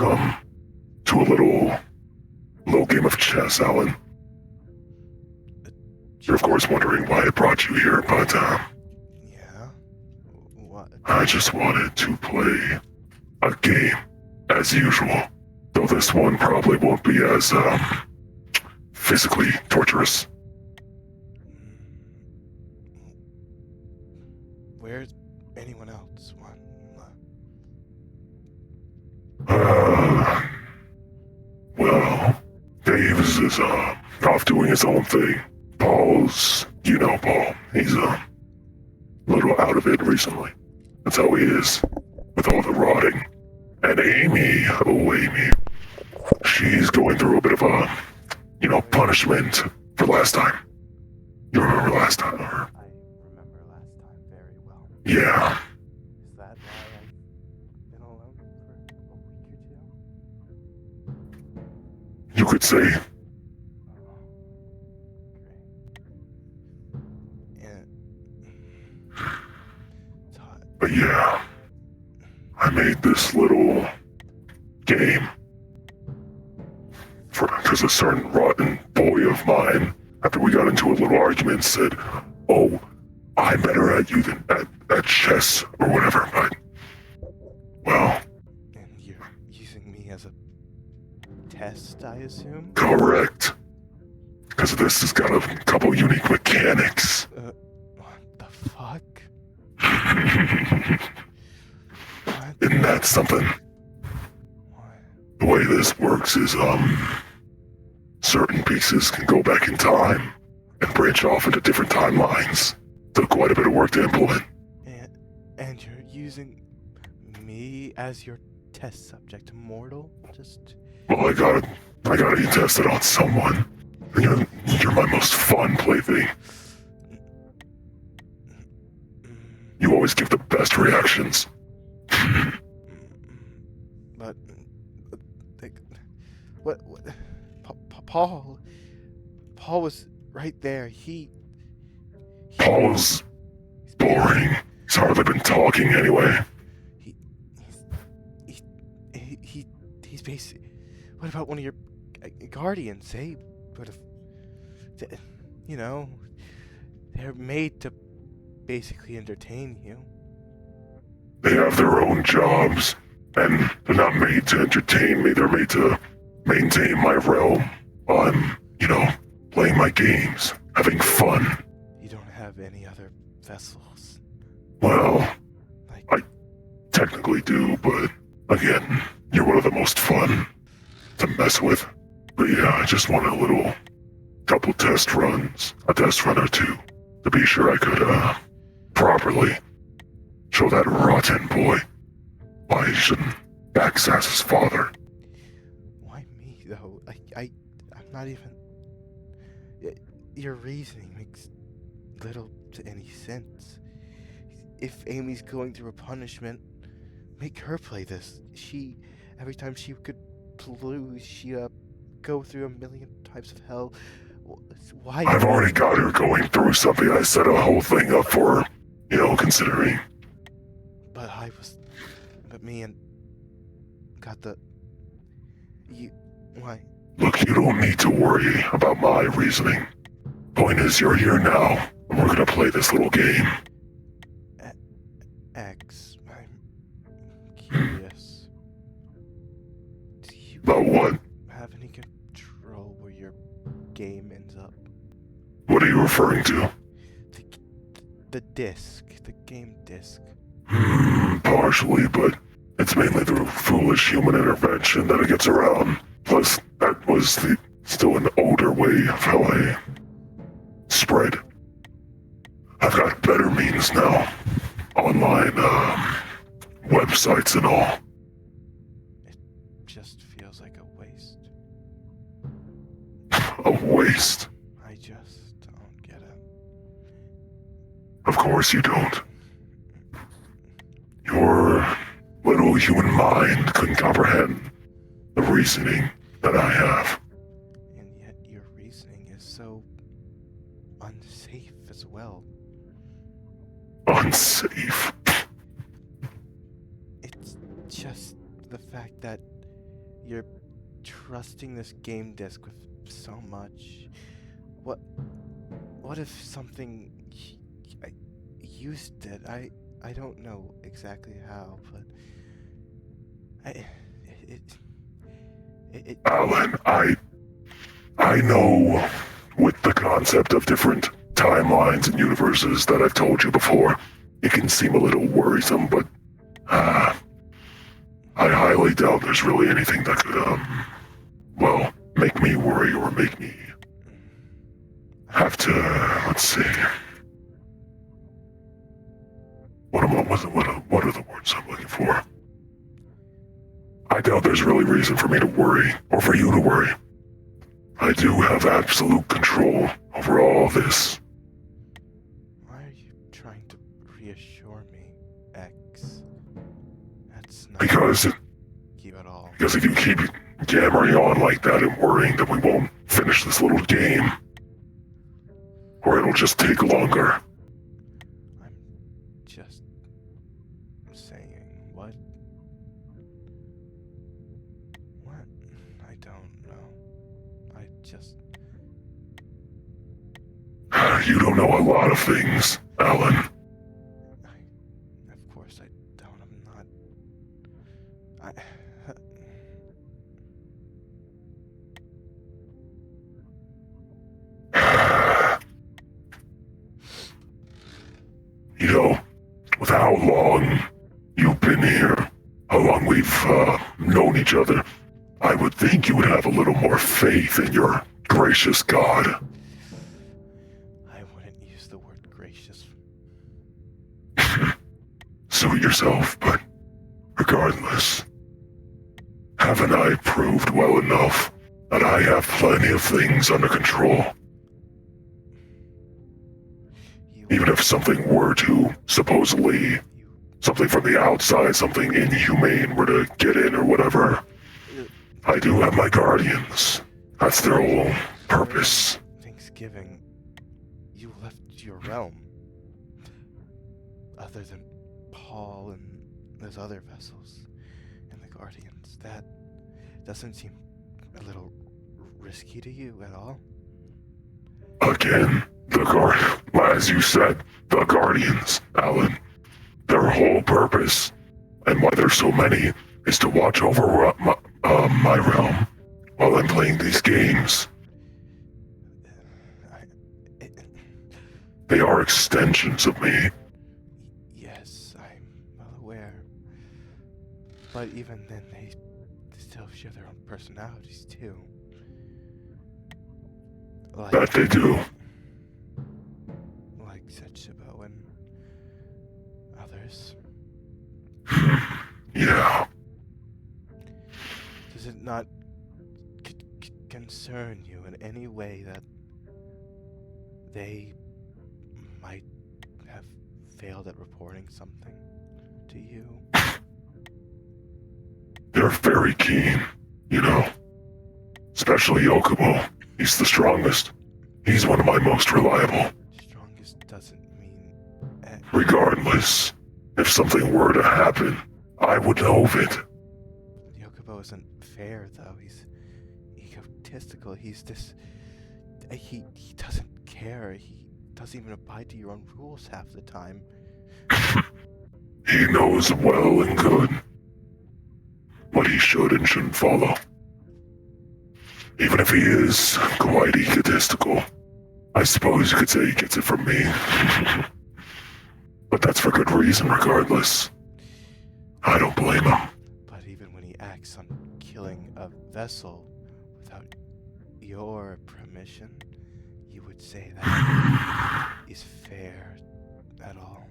welcome to a little game of chess, Alan. You're of course wondering why I brought you here, but Yeah? What? I just wanted to play a game as usual. Though this one probably won't be as physically torturous. Where's anyone else? What? Well, Dave's is off doing his own thing. Paul's, you know Paul, he's a little out of it recently. That's how he is, with all the rotting. And Amy, she's going through a bit of a, punishment for last time. You remember last time, or? I remember last time very well. Yeah. Is that why I've been alone for a week or two? You could say. Great. And it's hot. But yeah, I made this little game because a certain rotten boy of mine, after we got into a little argument, said, "Oh, I'm better at you than at chess or whatever." But well, And you're using me as a test, I assume? correct. Because this has got a couple unique mechanics. What the fuck? What? Isn't that something? What? The way this works is, certain pieces can go back in time and branch off into different timelines. Took quite a bit of work to implement. And you're using me as your test subject, mortal? Just... Well, I gotta test it on someone. You're my most fun plaything. You always give the best reactions. But... What... Paul was right there. Paul's boring. He's hardly been talking anyway. He's basically... What about one of your guardians, eh? What if... They're made to basically entertain you. They have their own jobs, and they're not made to entertain me. They're made to maintain my realm. I'm, playing my games, having fun. You don't have any other vessels? Well, Like... I technically do, but again, you're one of the most fun to mess with. But yeah, I just wanted a couple test runs, a test run or two, to be sure I could, properly show that rotten boy why he shouldn't backsass his father. Why me, though? I'm not even... Your reasoning makes little to any sense. If Amy's going through a punishment, make her play this. Every time she could lose, she'd go through a million types of hell. Why? I've already got her going through something. I set a whole thing up for her, considering. But me and... got the... Why? Look, you don't need to worry about my reasoning. Point is, you're here now, and we're gonna play this little game. X, I'm curious. Do you About what? have any control where your game ends up? What are you referring to? The disc, the game disc. Partially, but it's mainly through foolish human intervention that it gets around. Plus, that was still an older way of how I spread. I've got better means now. Online, websites and all. It just feels like a waste. A waste. I just don't get it. Of course you don't. Your little human mind couldn't comprehend the reasoning that I have. And yet your reasoning is so unsafe as well. Unsafe. It's just the fact that You're trusting this game disc with so much. What if something used it? I don't know exactly how, but it Alan, I know with the concept of different timelines and universes that I've told you before, it can seem a little worrisome, but I highly doubt there's really anything that could, well, make me worry or make me have to, let's see. What are the words I'm looking for? I doubt there's really reason for me to worry, or for you to worry. I do have absolute control over all this. Why are you trying to reassure me, X? That's not Because you at all. if you keep yammering on like that and worrying, then we won't finish this little game. Or it'll just take longer. I'm just saying, what? What? I don't know. I just... You don't know a lot of things, Alan. Of course I don't. I'm not... You know, with how long you've been here, how long we've known each other, I would think you would have a little more faith in your gracious God. I wouldn't use the word gracious. Suit yourself, but regardless, haven't I proved well enough that I have plenty of things under control? Even if something were to, supposedly, something from the outside, something inhumane were to get in or whatever, I do have my guardians. That's their whole purpose. Thanksgiving, you left your realm. Other than Paul and those other vessels and the guardians, that doesn't seem a little risky to you at all? Again, as you said, the guardians, Alan. Their whole purpose, and why there's so many, is to watch over my realm while I'm playing these games. They are extensions of me. Yes, I'm well aware. But even then, they still share their own personalities, too. Like, That they do. Like Joedoughboi and others. Yeah. Does it not concern you in any way that they might have failed at reporting something to you? They're very keen, you know. Especially Joedoughboi. He's the strongest. He's one of my most reliable. Strongest doesn't mean... Regardless, if something were to happen, I would know of it. Joedoughboi isn't fair, though. He's egotistical. He's this... He doesn't care. He doesn't even abide to your own rules half the time. He knows well and good what he should and shouldn't follow. Even if he is quite egotistical, I suppose you could say he gets it from me. But that's for good reason regardless. I don't blame him. But even when he acts on killing a vessel without your permission, you would say that is fair at all?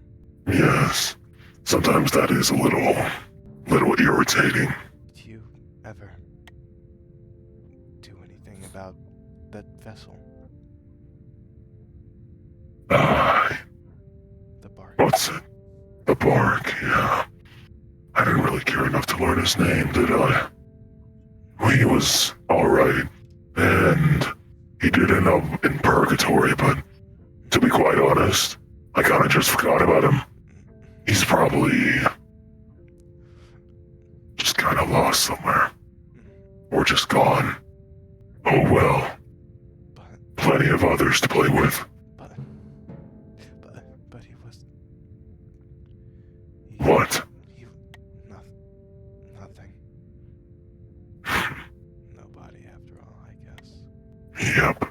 Yes. Sometimes that is a little irritating. Did you ever do anything about that vessel? The bark. What's it? The bark, yeah. I didn't really care enough to learn his name, did I? He was alright, and he did end up in purgatory, but to be quite honest, I kinda just forgot about him. He's probably just kinda lost somewhere. or just gone. Oh well, But, plenty of others to play with. but he was... What? He... Nothing. Nobody after all, I guess. Yep.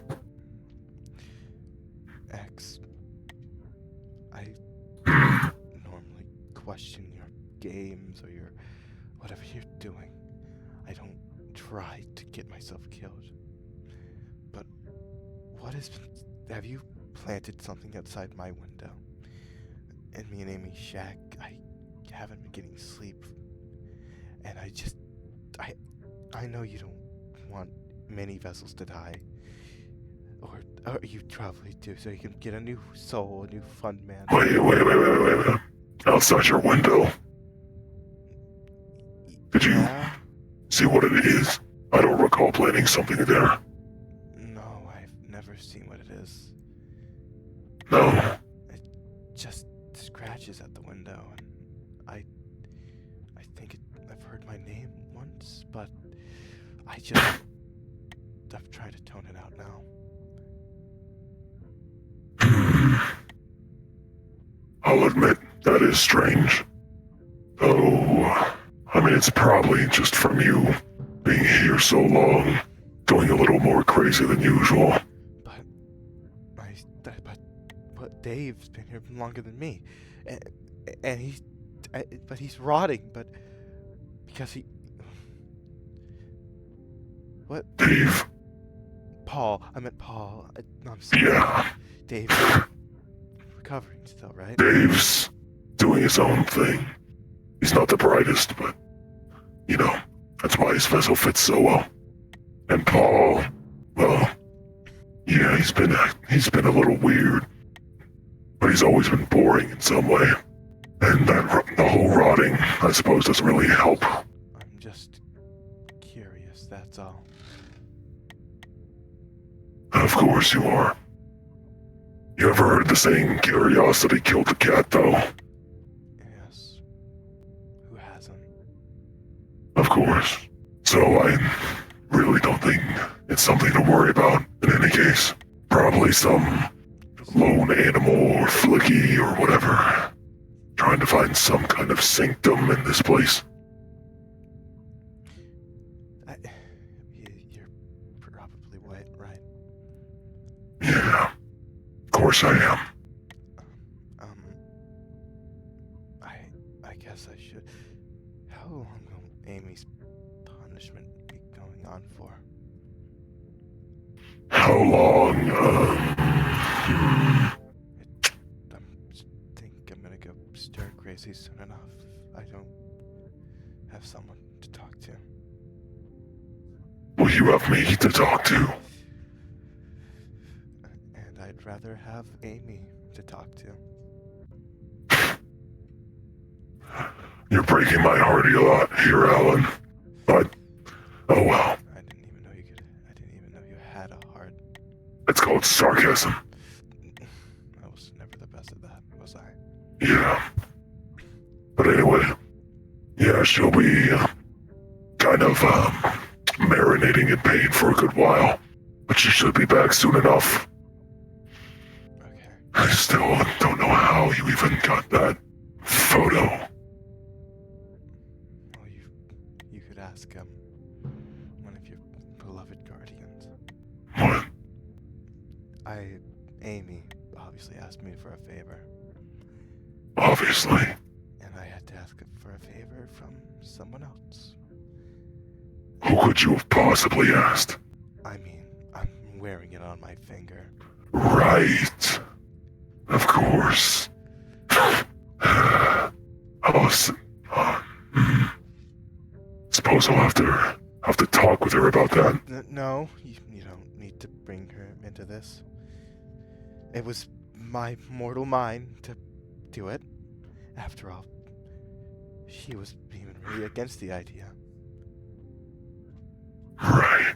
X, I normally question your games or your whatever you're doing. I don't try to get myself killed. But what has been... Have you planted something outside my window? In me and Amy's shack, I haven't been getting sleep. And I know you don't want many vessels to die. Or you probably do, so you can get a new soul, a new fun man. Wait. Outside your window. Did you Yeah? see what it is? I don't recall planting something there. No, I've never seen what it is. No. Just scratches at the window, and I think I've heard my name once, but I've tried to tone it out now. I'll admit, that is strange. Oh, I mean, it's probably just from you being here so long, going a little more crazy than usual. But Dave's been here longer than me, and he's rotting, but because he... What? Dave? Paul. I meant Paul. No, I'm sorry. Yeah. Dave. Recovering still, right? Dave's doing his own thing. He's not the brightest, but, you know, that's why his vessel fits so well. And Paul, well, yeah, he's been a little weird, but he's always been boring in some way. And the whole rotting, I suppose, doesn't really help. I'm just curious, that's all. Of course you are. You ever heard the saying, curiosity killed the cat, though? Yes. Who hasn't? Of course. So I really don't think it's something to worry about in any case. Probably some lone animal or flicky or whatever. Trying to find some kind of sanctum in this place. You're probably right. Yeah. Of course I am. I guess I should... How long will Amy's punishment be going on for? How long, I think I'm gonna go stir crazy soon enough if I don't have someone to talk to. will you have me to talk to? And I'd rather have Amy to talk to. You're breaking my heart a lot here, Alan. But, oh well. I didn't even know you had a heart. It's called sarcasm. I was never the best at that, was I? Yeah. But anyway, yeah, she'll be kind of marinating in pain for a good while. But she should be back soon enough. Okay. I still don't know how you even got that photo. Well, you could ask one of your beloved guardians. What? Amy obviously asked me for a favor, Obviously. and I had to ask for a favor from someone else. Who could you have possibly asked? I mean, I'm wearing it on my finger. Right. Of course. Suppose I'll have to talk with her about that. No, you don't need to bring her into this. It was my mortal mind to do it. After all, she was even really against the idea. Right.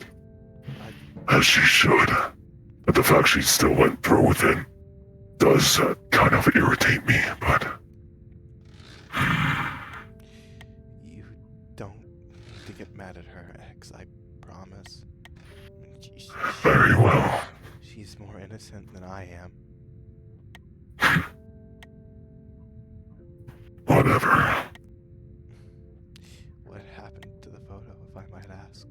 As she should. But the fact she still went through with it does kind of irritate me, but... You don't need to get mad at her, X. promise. Very well. She's more innocent than I am. Whatever. What happened to the photo, if I might ask?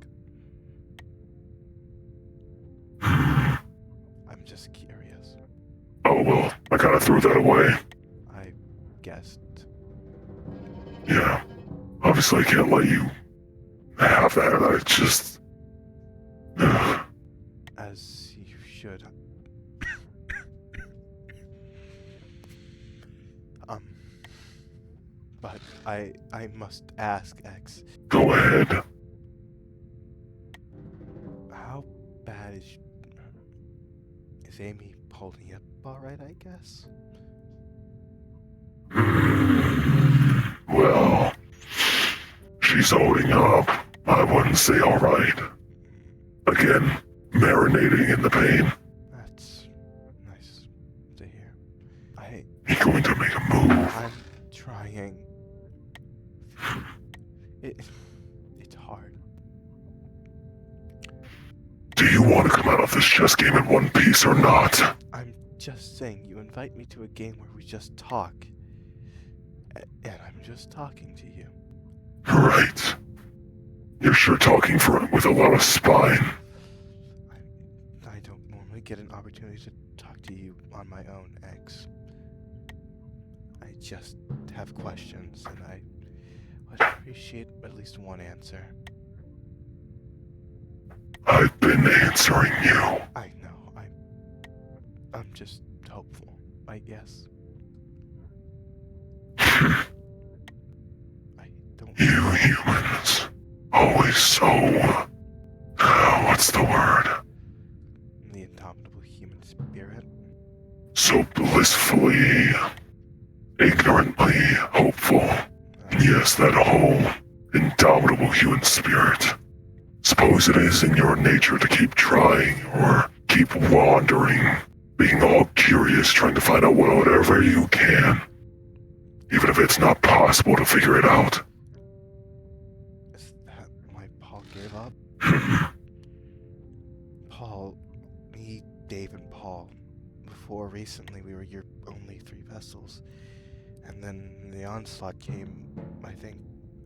I'm just curious. Oh well, I kinda threw that away. I guessed. Yeah. Obviously I can't let you have that. I just... As you should. But I must ask, X. Go ahead. How bad is Amy holding up alright, I guess? Well, she's holding up. I wouldn't say alright. Again, marinating in the pain. That's nice to hear. You're going to make a move. I'm trying. It's hard. Do you want to come out of this chess game in one piece or not? I'm just saying, you invite me to a game where we just talk. And I'm just talking to you. Right. You're sure talking with a lot of spine. I don't normally get an opportunity to talk to you on my own, X. I just have questions, and I would appreciate at least one answer. I've been answering you. I know, I'm just hopeful, I guess. I don't... You humans. Always so... what's the word? The indomitable human spirit. So blissfully... ignorantly hopeful. Yes, that whole indomitable human spirit. Suppose it is in your nature to keep trying or keep wandering, being all curious, trying to find out whatever you can, even if it's not possible to figure it out. Is that why Paul gave up? Paul, me, Dave, and Paul. Before recently, we were your only 3 vessels. And then the onslaught came, I think,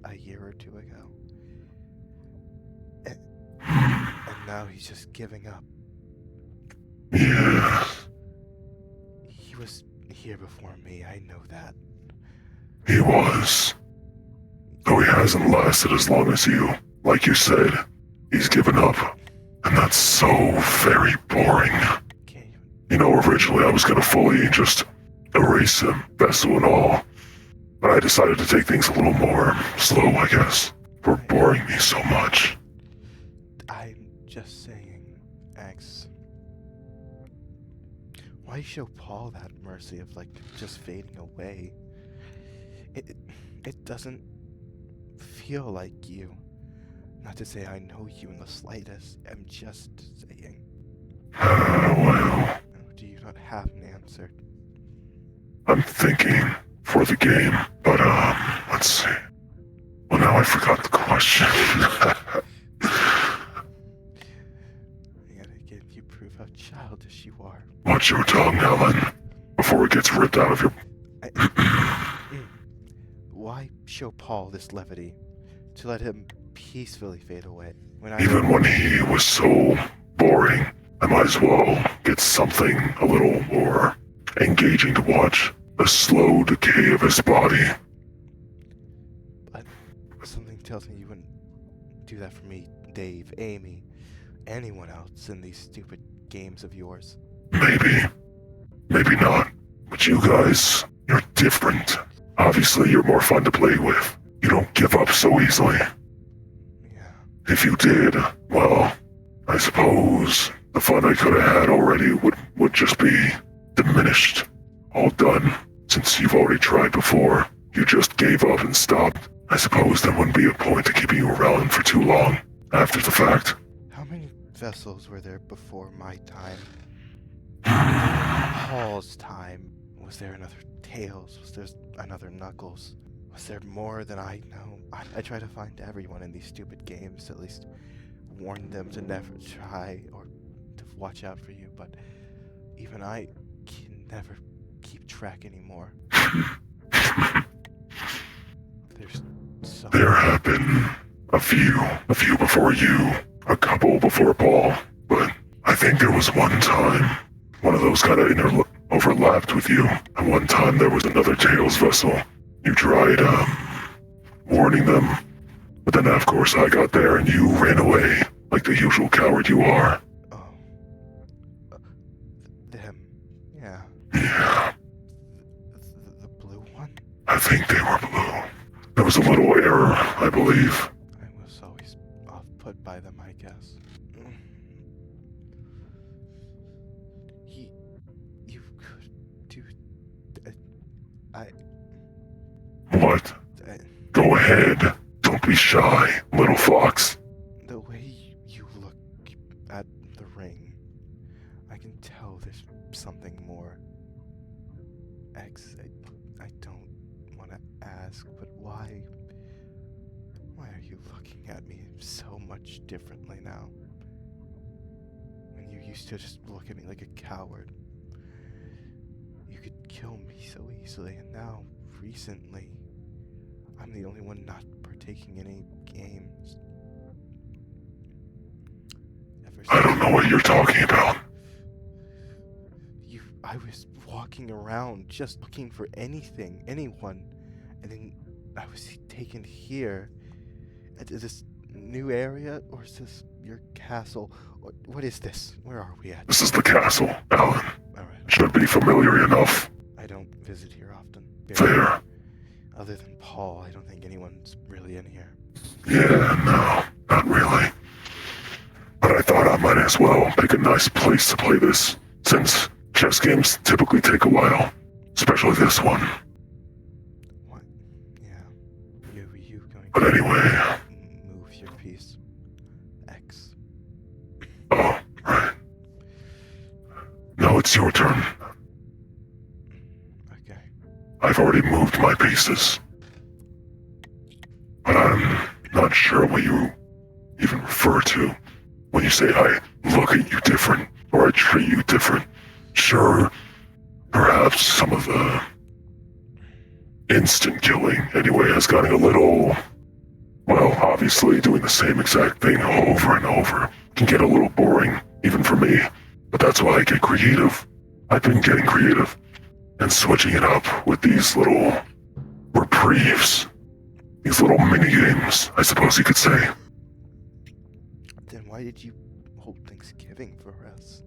a year or 2 ago. And now he's just giving up. Yes, He was here before me, I know that. he was. Though he hasn't lasted as long as you. Like you said, he's given up. And that's so very boring. Can't even... You know, originally I was gonna fully just erase him, vessel and all. But I decided to take things a little more slow, I guess, for boring me so much. I'm just saying, X. Why show Paul that mercy of, like, just fading away? It doesn't feel like you. Not to say I know you in the slightest. I'm just saying. Well, Do you not have an answer? I'm thinking for the game, but let's see. Well, now I forgot the question. And again, you prove how childish you are. Watch your tongue, Alan, before it gets ripped out of your... Why show Paul this levity? To let him peacefully fade away? Even when he was so boring, I might as well get something a little more engaging to watch. The slow decay of his body. But something tells me you wouldn't do that for me, Dave, Amy, anyone else in these stupid games of yours. Maybe. Maybe not. But you guys, you're different. Obviously, you're more fun to play with. You don't give up so easily. Yeah. If you did, well, I suppose the fun I could have had already would just be diminished. All done. Since you've already tried before, you just gave up and stopped. I suppose there wouldn't be a point to keeping you around for too long after the fact. How many vessels were there before my time? Paul's time? Was there another Tails? Was there another Knuckles? Was there more than I know? I try to find everyone in these stupid games, at least warned them to never try or to watch out for you, but even I can never keep track anymore. There's so There have been a few before you, a couple before Paul, but I think there was one time one of those kind of overlapped with you, and one time there was another Tails vessel. You tried, warning them, but then of course I got there and you ran away, like the usual coward you are. Oh. Them. Yeah. Yeah, The blue one? I think they were blue. There was a little error, I believe. I was always off-put by them, I guess. You could do... What? Go ahead. Don't be shy, little fox. The way you look at the ring, I can tell there's something more. X, I don't want to ask, but why are you looking at me so much differently now? When you used to just look at me like a coward. You could kill me so easily, and now, recently, I'm the only one not partaking in any games. I don't know what you're talking about. I was walking around just looking for anything, anyone, and then I was taken here. Is this new area, or is this your castle? Or what is this? Where are we at? This is the castle, Alan. Alright. Should be familiar enough. I don't visit here often. Fair. Other than Paul, I don't think anyone's really in here. Yeah, no, not really. But I thought I might as well pick a nice place to play this, since chess games typically take a while. Especially this one. What? Yeah. You going But anyway. move your piece. X. Oh, right. Now it's your turn. Okay. I've already moved my pieces. But I'm not sure what you even refer to when you say I look at you different or I treat you different. Sure, perhaps some of the instant killing anyway has gotten a little, well, obviously doing the same exact thing over and over can get a little boring, even for me. But that's why I get creative. I've been getting creative and switching it up with these little reprieves. These little mini-games, I suppose you could say. Then why did you hold Thanksgiving for us?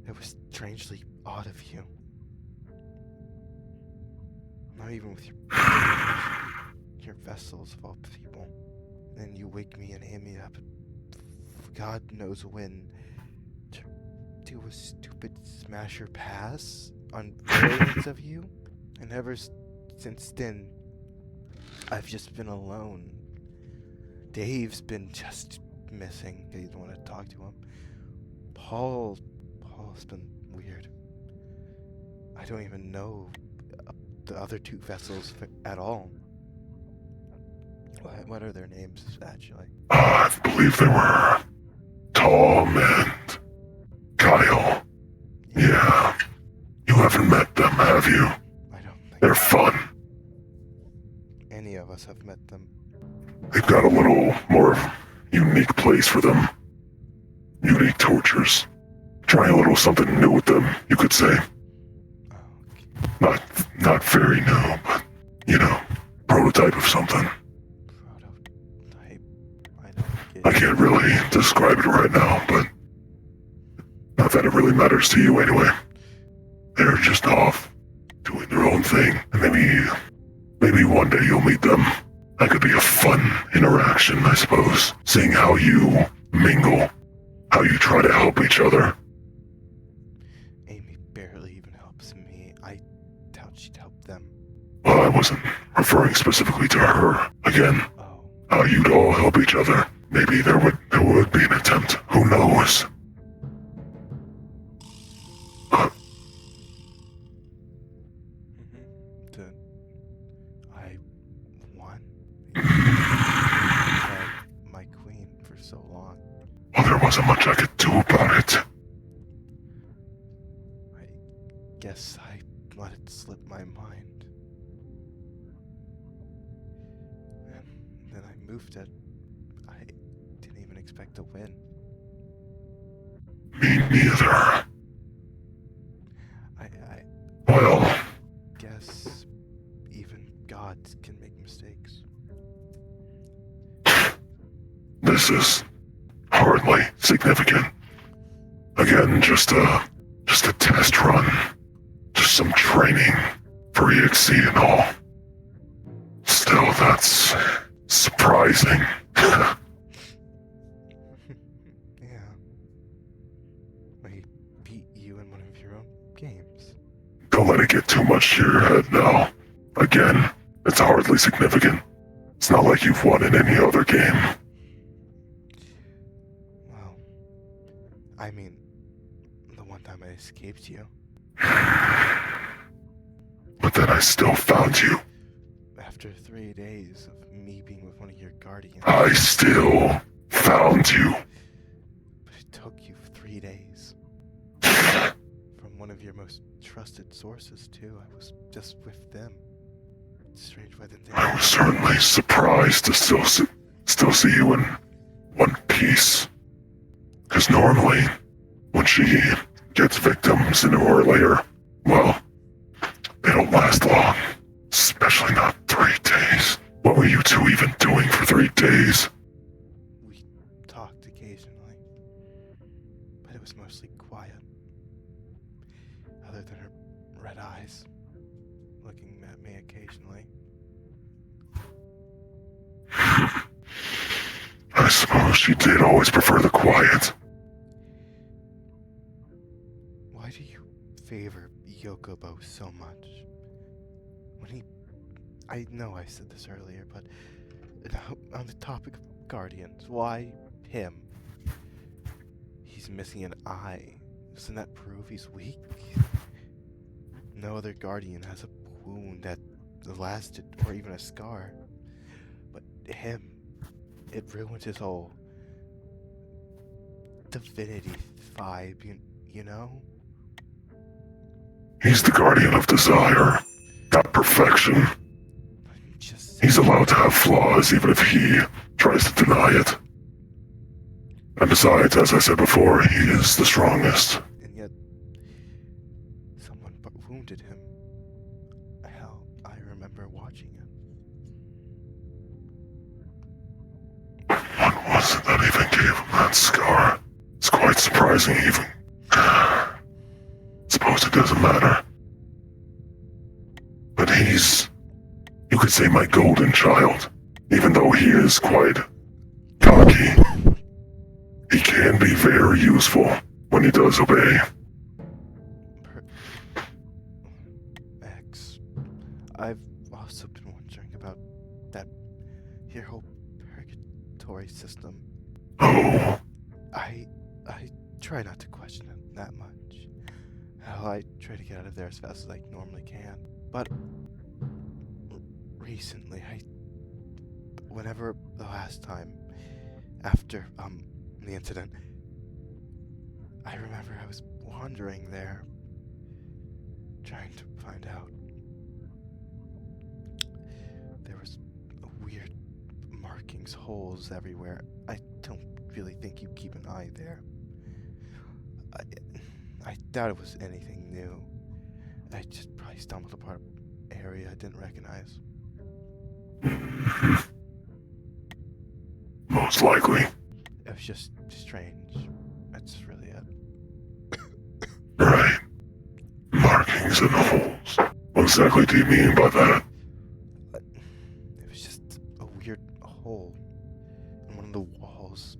It was strangely odd of you. Not even with your vessels of all people. Then you wake me and hand me up, God knows when, to do a stupid smasher pass on variants of you. And ever since then, I've just been alone. Dave's been just missing. I didn't want to talk to him. Paul's been weird. I don't even know the other two vessels at all. What are their names, actually? I believe they were Tom and Kyle. Yeah. You haven't met them, have you? I don't think They're fun. any of us have met them. They've got a little more unique place for them. Unique tortures. Trying a little something new with them, you could say. Oh, okay. Not very new, but, you know, prototype of something. Prototype. I don't get I can't really describe it right now, but not that it really matters to you anyway. They're just off, doing their own thing, and maybe one day you'll meet them. That could be a fun interaction, I suppose. Seeing how you mingle, how you try to help each other. Amy barely even helps me. I doubt she'd help them. Well, I wasn't referring specifically to her. Again, Oh, how you'd all help each other. Maybe there would be an attempt. Who knows? I I won. My queen for so long. Well, there wasn't much I could do about it. I guess I let it slip my mind. And then I moved it. I didn't even expect to win. Me neither. I Well, guess even gods can make mistakes. this is hardly significant. Again, just a test run. Just some training for EXC and all. Still, that's surprising. Yeah. I beat you in one of your own games. Don't let it get too much to your head now. Again, it's hardly significant. It's not like you've won in any other game. Well, I mean, the one time I escaped you. But then I still found you. After 3 days of me being with one of your guardians. I still found you. But it took you 3 days. From one of your most trusted sources, too. I was just with them. It's strange why they I was certainly surprised to still see you in one piece. Because normally, when she gets victims into her lair, well, they don't last long. Especially not 3 days. What were you two even doing for 3 days? We talked occasionally, but it was mostly quiet. Other than her red eyes looking at me occasionally. I suppose she did always prefer the quiet. Why do you favor Joedoughboi so much? I know I said this earlier, but on the topic of guardians, why him? He's missing an eye. Doesn't that prove he's weak? No other guardian has a wound that lasted, or even a scar. But him, it ruined his whole divinity vibe, you know? He's the guardian of desire, not perfection. He's allowed to have flaws even if he tries to deny it. And besides, as I said before, he is the strongest. And yet, someone wounded him. Hell, I remember watching it. What was it that even gave him that scar? It's quite surprising even. Suppose it doesn't matter. But he's, you could say, my golden child. Even though he is quite cocky, he can be very useful when he does obey. X. I've also been wondering about your whole purgatory system. Oh, I try not to question it that much. Hell, I try to get out of there as fast as I normally can. But recently, whenever the last time after the incident, I remember I was wandering there, trying to find out. There was weird markings, holes everywhere. I don't really think you keep an eye there. I doubt it was anything new. I just probably stumbled upon an area I didn't recognize. most likely. It was just strange. That's really it. Right. Markings and holes. What exactly do you mean by that? It was just a weird hole in one of the walls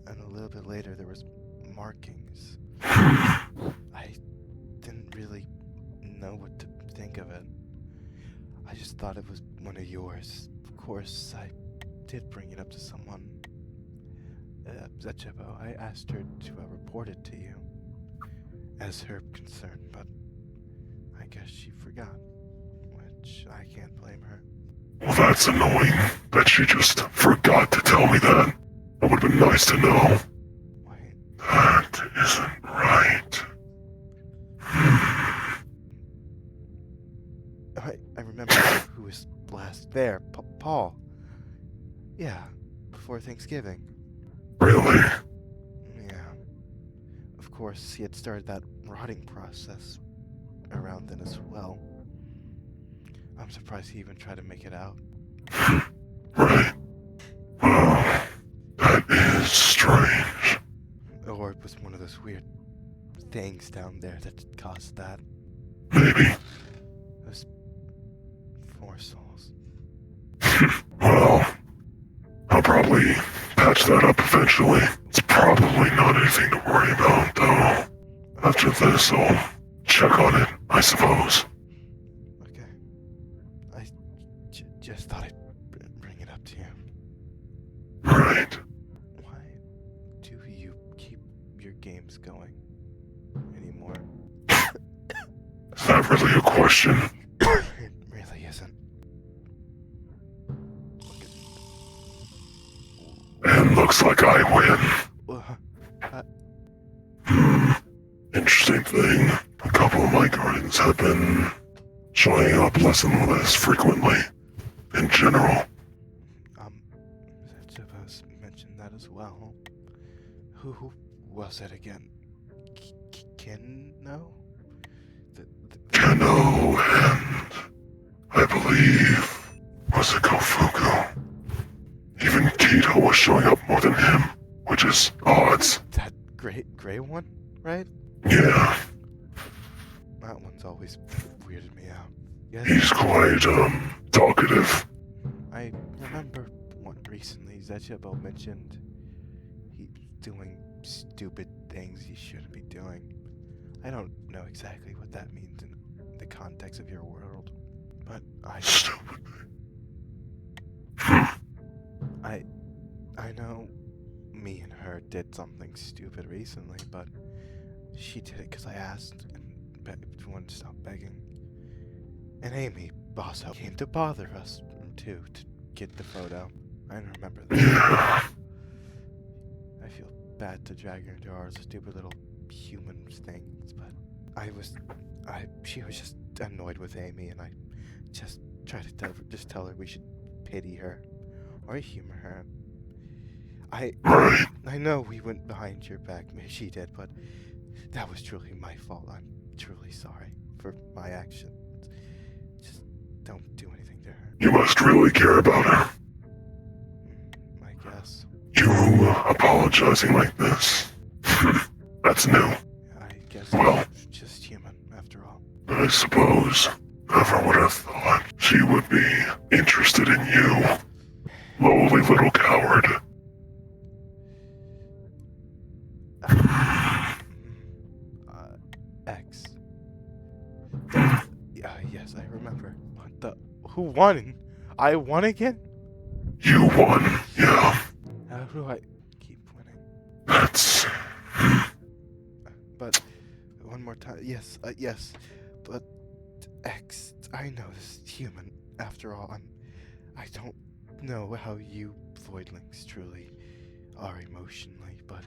and a little bit later there was markings. I didn't really know what to think of it. I just thought it was one of yours. Of course, I did bring it up to someone. Joedoughboi. I asked her to report it to you as her concern, but I guess she forgot, which I can't blame her. Well, that's annoying that she just forgot to tell me that. It would have been nice to know. Wait, That isn't right. I remember who was last there. Paul. Yeah, before Thanksgiving. Really? Yeah. Of course, he had started that rotting process around then as well. I'm surprised he even tried to make it out. Right. Well, that is strange. Or it was one of those weird things down there that caused that. Maybe. Those four souls. Well, I'll probably patch that up eventually. It's probably not anything to worry about, though. After this, I'll check on it, I suppose. Okay. I just thought I'd bring it up to you. Right. Why do you keep your games going anymore? Is that really a question? It really isn't. And looks like I win. Interesting thing. A couple of my guardians have been showing up less and less frequently. In general. Suppose mentioned that as well. Who was it again? Kino? Kano and I believe was it Kofuku. Even Tito was showing up more than him, which is odds. That gray one, right? Yeah, That one's always weirded me out. he's Yes, quite talkative. I remember one recently Joedoughboi mentioned he's doing stupid things he shouldn't be doing. I don't know exactly what that means in the context of your world, but Stupid. I know me and her did something stupid recently, but she did it because I asked and wanted to stop begging. And Amy also came to bother us too to get the photo. I remember that. Yeah, I feel bad to drag her into our stupid little human things, but she was just annoyed with Amy, and I just tried to tell her we should pity her or humor her. right. I know we went behind your back, she did, but that was truly my fault. I'm truly sorry for my actions. Just don't do anything to her. You must really care about her. I guess. You apologizing like this. That's new. I guess Well. it's just human, after all. I suppose. Never would have thought she would be interested in you. Lowly little coward. X. Yes, I remember. What the? Who won? I won again? You won, yeah. How do I keep winning? That's... But one more time. Yes, yes. But X. I know this is human. After all, I don't know how you voidlings truly are emotionally, but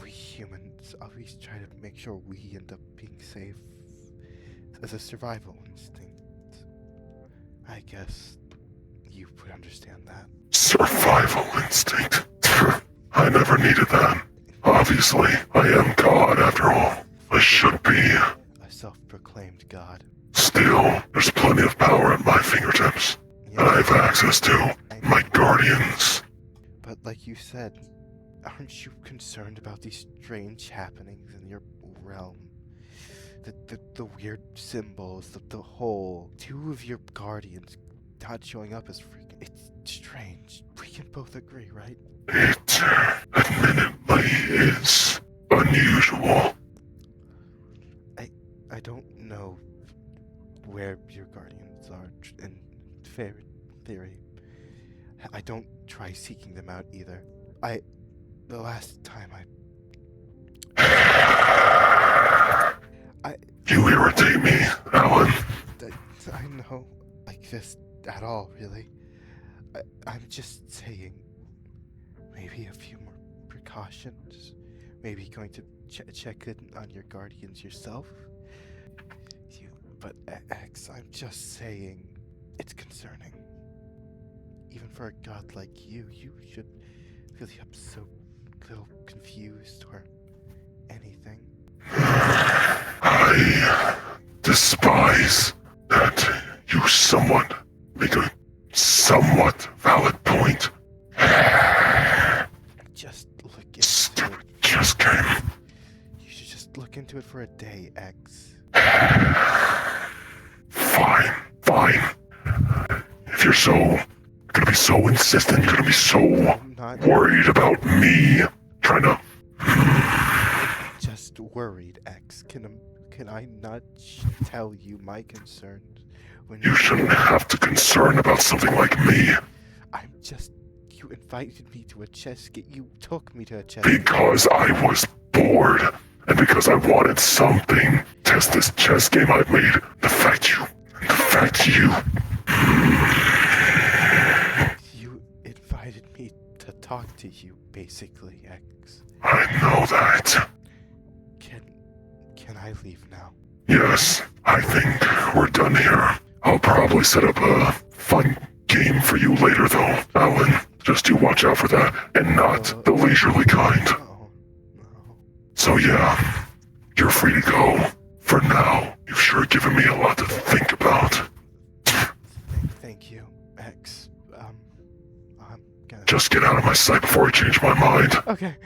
we humans always try to make sure we end up being safe as a survival instinct. I guess you would understand that. survival instinct. I never needed that. Obviously, I am God after all. I should be. A self-proclaimed god. Still, there's plenty of power at my fingertips. Yeah, And I have access to my guardians. but like you said, aren't you concerned about these strange happenings in your realm? The weird symbols, the whole two of your guardians not showing up as freaking. It's strange. We can both agree, right? It admittedly is unusual. I don't know where your guardians are in fair theory. I don't try seeking them out either. The last time You irritate me, Alan. I know, like this at all, really. I'm just saying, maybe a few more precautions. Maybe going to check in on your guardians yourself. But X, I'm just saying, it's concerning. Even for a god like you should feel I'm so little confused or anything. I despise that you somewhat make a somewhat valid point. Just look into Stupid it. chess game. You should just look into it for a day, X. Fine. If you're gonna be so insistent, you're gonna be so I'm not worried about me trying to. just worried, X. Can I not tell you my concerns when You shouldn't have to concern about something like me. I'm just. You invited me to a chess game. You took me to a chess game. Because I was bored. And because I wanted something. Test this chess game I've made. The fact you. You invited me to talk to you, basically, X. I know that. Can I leave now? Yes, I think we're done here. I'll probably set up a fun game for you later though, Alan. Just you watch out for that, and not the leisurely kind. No. So yeah, you're free to go. For now, you've sure given me a lot to think about. Thank you, X. I'm gonna... Just get out of my sight before I change my mind. Okay.